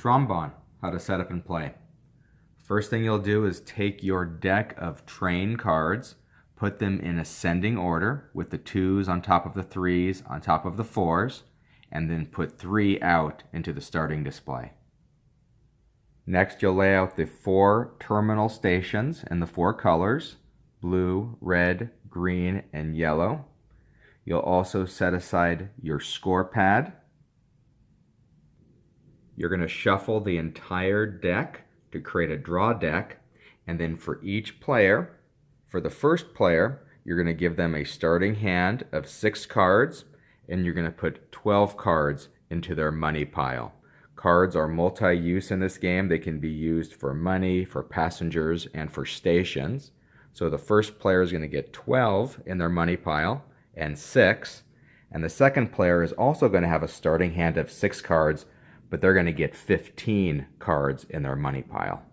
Trambahn, how to set up and play. First thing you'll do is take your deck of train cards, put them in ascending order with the 2s on top of the 3s on top of the 4s, and then put 3 out into the starting display. Next, you'll lay out the 4 terminal stations in the 4 colors, blue, red, green, and yellow. You'll also set aside your score pad. You're going to shuffle the entire deck to create a draw deck, and then for each player, for the first player, you're going to give them a starting hand of 6 cards, and you're going to put 12 cards into their money pile. Cards are multi-use in this game. They can be used for money, for passengers, and for stations. So the first player is going to get 12 in their money pile and 6, and the second player is also going to have a starting hand of 6 cards, but they're going to get 15 cards in their money pile.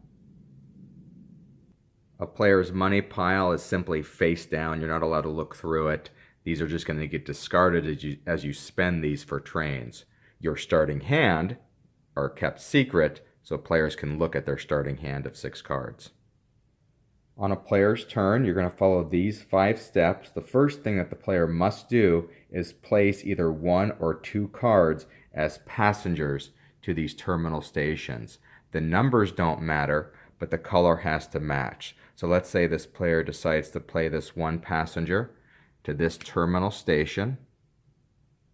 A player's money pile is simply face down. You're not allowed to look through it. These are just going to get discarded as you spend these for trains. Your starting hand are kept secret, so players can look at their starting hand of 6 cards. On a player's turn, you're going to follow these 5 steps. The first thing that the player must do is place either 1 or 2 cards as passengers to these terminal stations. The numbers don't matter, but the color has to match. So let's say this player decides to play this 1 passenger to this terminal station,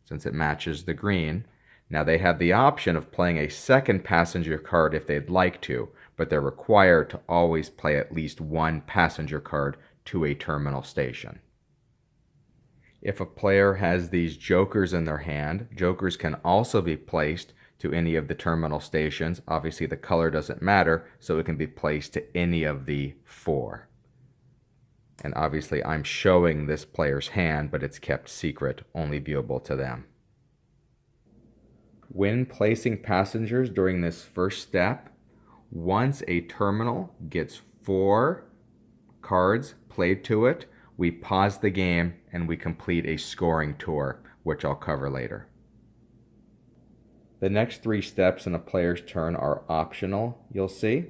since it matches the green. Now they have the option of playing a second passenger card if they'd like to, but they're required to always play at least 1 passenger card to a terminal station. If a player has these jokers in their hand, jokers can also be placed to any of the terminal stations. Obviously the color doesn't matter, so it can be placed to any of the 4. And obviously I'm showing this player's hand, but it's kept secret, only viewable to them. When placing passengers during this first step, once a terminal gets 4 cards played to it, we pause the game and we complete a scoring tour, which I'll cover later. The next 3 steps in a player's turn are optional, you'll see.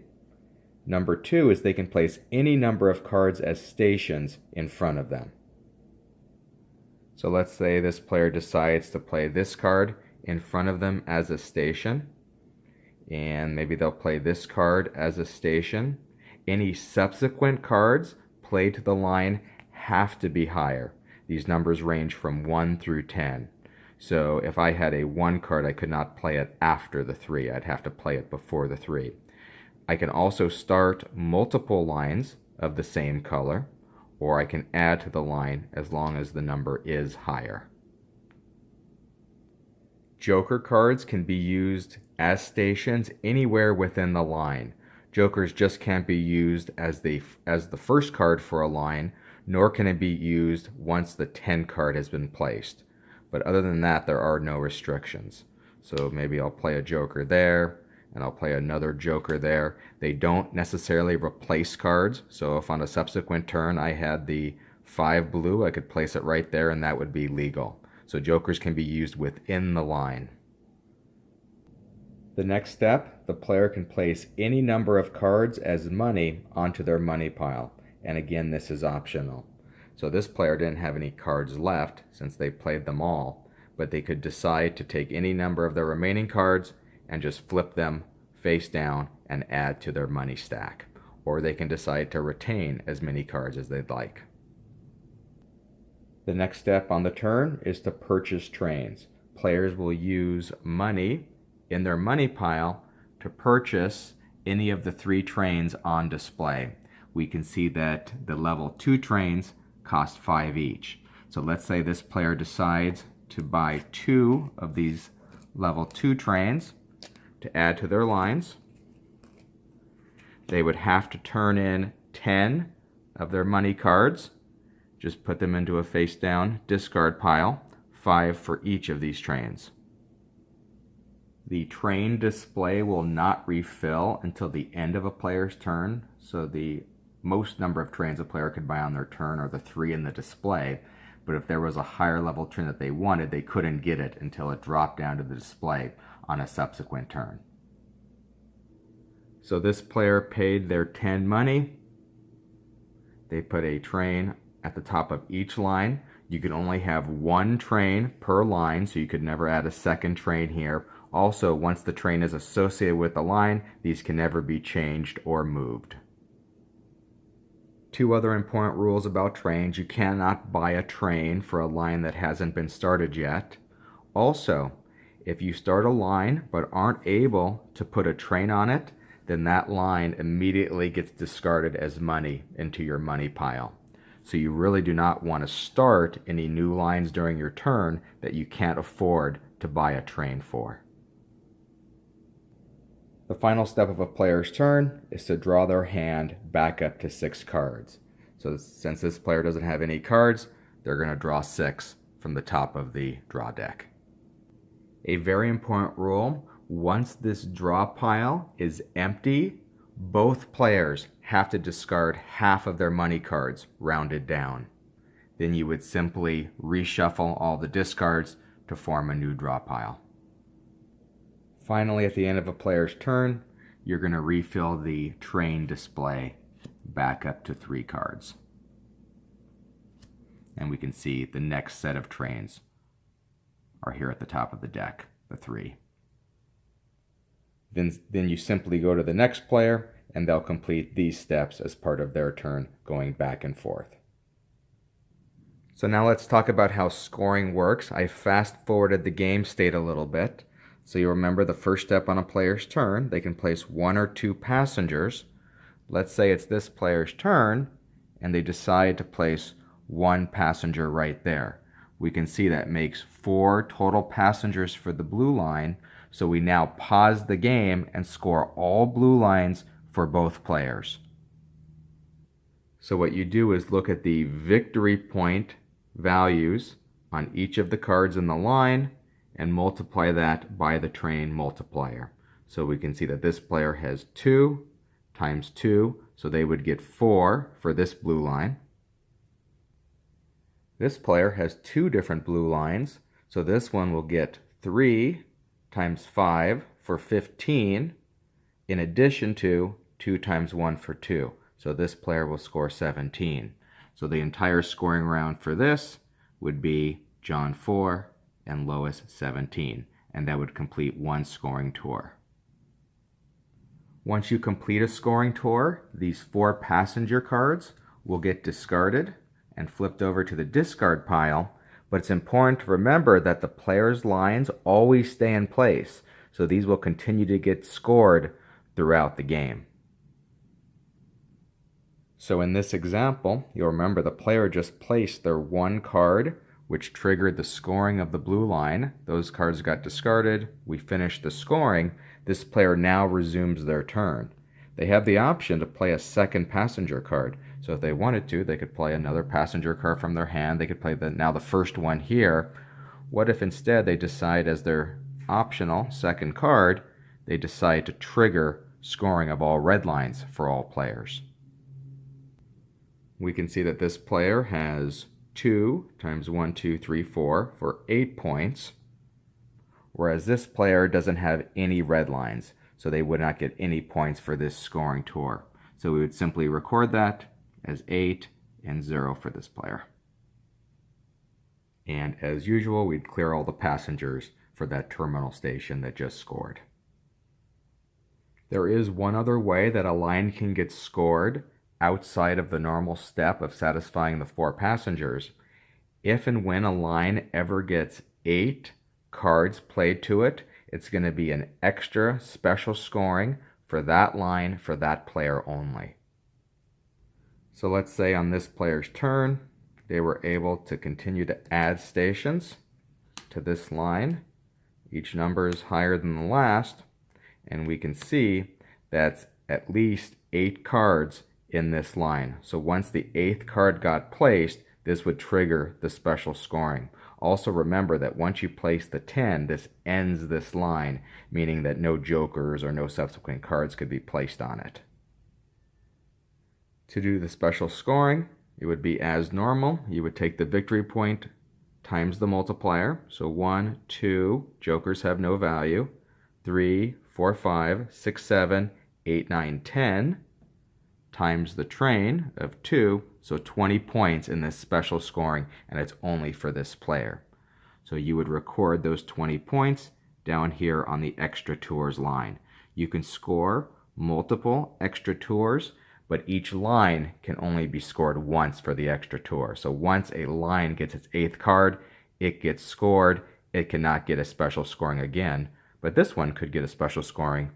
Number 2 is they can place any number of cards as stations in front of them. So let's say this player decides to play this card in front of them as a station, and maybe they'll play this card as a station. Any subsequent cards played to the line have to be higher. These numbers range from 1 through 10. So if I had a 1 card, I could not play it after the 3. I'd have to play it before the 3. I can also start multiple lines of the same color, or I can add to the line as long as the number is higher. Joker cards can be used as stations anywhere within the line. Jokers just can't be used as the first card for a line, nor can it be used once the 10 card has been placed. But other than that, there are no restrictions. So maybe I'll play a joker there, and I'll play another joker there. They don't necessarily replace cards, so if on a subsequent turn I had the 5 blue, I could place it right there and that would be legal. So jokers can be used within the line. The next step, the player can place any number of cards as money onto their money pile. And again, this is optional. So this player didn't have any cards left since they played them all, but they could decide to take any number of their remaining cards and just flip them face down and add to their money stack. Or they can decide to retain as many cards as they'd like. The next step on the turn is to purchase trains. Players will use money in their money pile to purchase any of the 3 trains on display. We can see that the level 2 trains cost 5 each. So let's say this player decides to buy 2 of these level 2 trains to add to their lines. They would have to turn in 10 of their money cards. Just put them into a face down discard pile, 5 for each of these trains. The train display will not refill until the end of a player's turn, so the most number of trains a player could buy on their turn are the 3 in the display, but if there was a higher level train that they wanted, they couldn't get it until it dropped down to the display on a subsequent turn. So this player paid their 10 money. They put a train at the top of each line. You can only have one train per line, so you could never add a second train here. Also, once the train is associated with the line, these can never be changed or moved. Two other important rules about trains. You cannot buy a train for a line that hasn't been started yet. Also, if you start a line but aren't able to put a train on it, then that line immediately gets discarded as money into your money pile. So you really do not want to start any new lines during your turn that you can't afford to buy a train for. The final step of a player's turn is to draw their hand back up to 6 cards. So since this player doesn't have any cards, they're going to draw 6 from the top of the draw deck. A very important rule: once this draw pile is empty, both players have to discard half of their money cards, rounded down. Then you would simply reshuffle all the discards to form a new draw pile. Finally, at the end of a player's turn, you're going to refill the train display back up to 3 cards. And we can see the next set of trains are here at the top of the deck, the 3. Then you simply go to the next player and they'll complete these steps as part of their turn, going back and forth. So now let's talk about how scoring works. I fast forwarded the game state a little bit. So you remember the first step on a player's turn, they can place 1 or 2 passengers. Let's say it's this player's turn and they decide to place 1 passenger right there. We can see that makes 4 total passengers for the blue line. So we now pause the game and score all blue lines for both players. So what you do is look at the victory point values on each of the cards in the line and multiply that by the train multiplier. So we can see that this player has 2 times 2, so they would get 4 for this blue line. This player has 2 different blue lines, so this one will get 3 times 5 for 15, in addition to 2 times 1 for 2. So this player will score 17. So the entire scoring round for this would be John 4 and Lois 17, and that would complete 1 scoring tour. Once you complete a scoring tour, these 4 passenger cards will get discarded and flipped over to the discard pile, but it's important to remember that the player's lines always stay in place, so these will continue to get scored throughout the game. So in this example, you'll remember the player just placed their 1 card, which triggered the scoring of the blue line. Those cards got discarded. We finished the scoring. This player now resumes their turn. They have the option to play a second passenger card. So if they wanted to, they could play another passenger card from their hand. They could play now the first one here. What if instead they decide as their optional second card, they decide to trigger scoring of all red lines for all players? We can see that this player has 2 times 1, 2, 3, 4 for 8 points, whereas this player doesn't have any red lines, so they would not get any points for this scoring tour. So we would simply record that as 8 and 0 for this player. And as usual, we'd clear all the passengers for that terminal station that just scored. There is one other way that a line can get scored outside of the normal step of satisfying the 4 passengers. If and when a line ever gets 8 cards played to it, it's going to be an extra special scoring for that line for that player only. So let's say on this player's turn, they were able to continue to add stations to this line. Each number is higher than the last, and we can see that's at least 8 cards in this line. So once the 8th card got placed, this would trigger the special scoring. Also remember that once you place the 10, this ends this line, meaning that no jokers or no subsequent cards could be placed on it. To do the special scoring, it would be as normal. You would take the victory point times the multiplier. So 1, 2, jokers have no value. 3, 4, 5, 6, 7, 8, 9, 10 times the train of 2, so 20 points in this special scoring, and it's only for this player. So you would record those 20 points down here on the extra tours line. You can score multiple extra tours, but each line can only be scored once for the extra tour. So once a line gets its 8th card, it gets scored. It cannot get a special scoring again, but this one could get a special scoring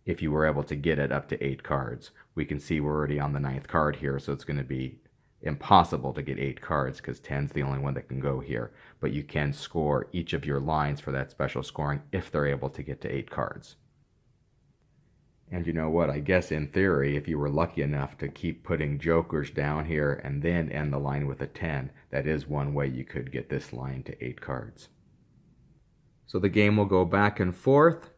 if you were able to get it up to 8 cards. We can see we're already on the 9th card here, so it's going to be impossible to get 8 cards because 10's the only one that can go here. But you can score each of your lines for that special scoring if they're able to get to 8 cards. And you know what? I guess in theory, if you were lucky enough to keep putting jokers down here and then end the line with a 10, that is one way you could get this line to 8 cards. So the game will go back and forth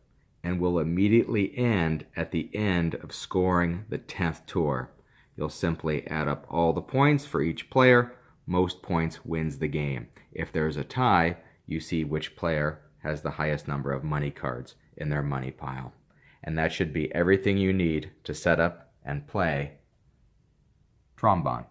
and will immediately end at the end of scoring the 10th tour. You'll simply add up all the points for each player. Most points wins the game. If there's a tie, you see which player has the highest number of money cards in their money pile. And that should be everything you need to set up and play Trambahn.